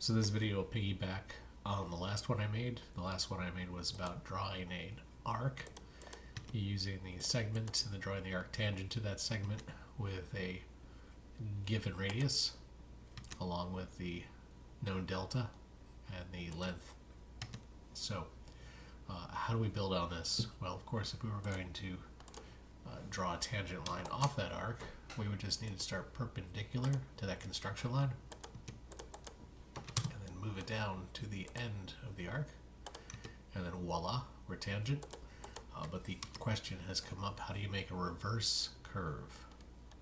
So this video will piggyback on the last one I made. The last one I made was about drawing an arc using the segment and then drawing the arc tangent to that segment with a given radius along with the known delta and the length. So how do we build on this? Well, of course, if we were going to draw a tangent line off that arc, we would just need to start perpendicular to that construction line and then move it down to the end of the arc, and then voila, we're tangent. But the question has come up, how do you make a reverse curve?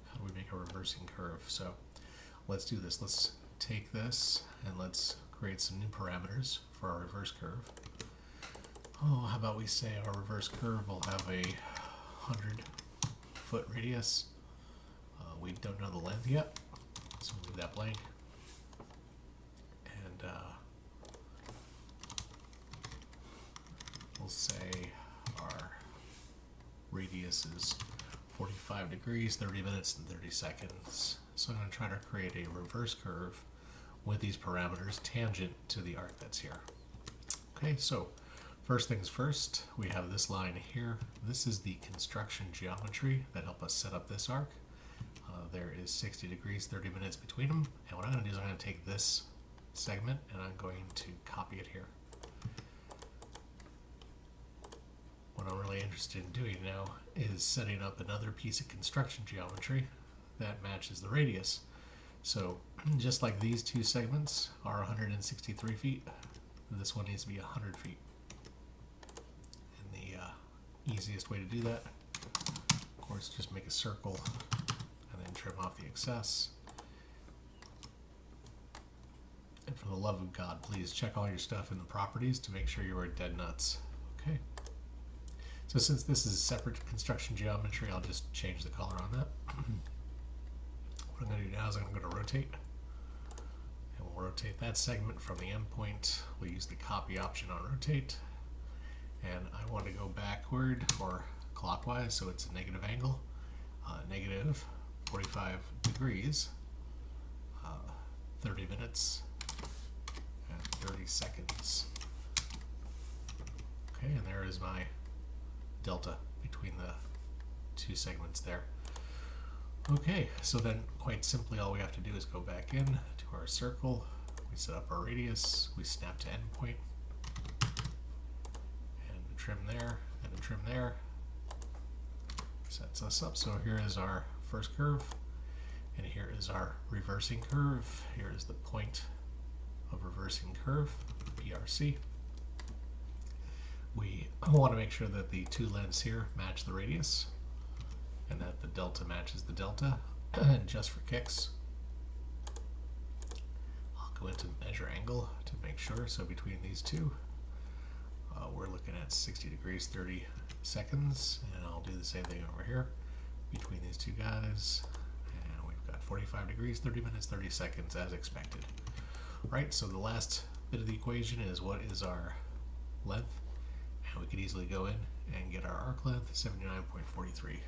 How do we make a reversing curve? So let's do this. Let's take this and let's create some new parameters for our reverse curve. Oh, how about we say our reverse curve will have a 100-foot radius. We don't know the length yet, so we'll leave that blank. And we'll say our radius is 45 degrees, 30 minutes, and 30 seconds. So I'm going to try to create a reverse curve with these parameters tangent to the arc that's here. Okay, so first things first, we have this line here. This is the construction geometry that helped us set up this arc. There is 60 degrees, 30 minutes between them. And what I'm going to do is I'm going to take this segment and I'm going to copy it here. What I'm really interested in doing now is setting up another piece of construction geometry that matches the radius. So just like these two segments are 163 feet, this one needs to be 100 feet. And the easiest way to do that, of course, just make a circle and then trim off the excess. And for the love of God, please check all your stuff in the properties to make sure you are dead nuts. Okay. So since this is separate construction geometry, I'll just change the color on that. What I'm going to do now is I'm going to go to rotate. And we'll rotate that segment from the endpoint. We'll use the copy option on rotate. And I want to go backward or clockwise, so it's a negative angle. Negative 45 degrees, 30 minutes, and 30 seconds. Okay, and there is my delta between the two segments there. Okay, so then quite simply all we have to do is go back in to our circle, we set up our radius, we snap to endpoint, and a trim there, and a trim there. Sets us up. So here is our first curve, and here is our reversing curve. Here is the point of reversing curve, PRC. We want to make sure that the two lengths here match the radius and that the delta matches the delta. And just for kicks, I'll go into measure angle to make sure. So between these two, we're looking at 60 degrees, 30 seconds, and I'll do the same thing over here between these two guys, and we've got 45 degrees, 30 minutes, 30 seconds as expected. Right, so the last bit of the equation is what is our length, and we could easily go in and get our arc length, 79.43 feet.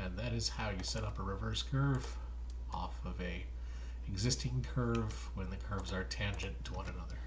And that is how you set up a reverse curve off of a existing curve when the curves are tangent to one another.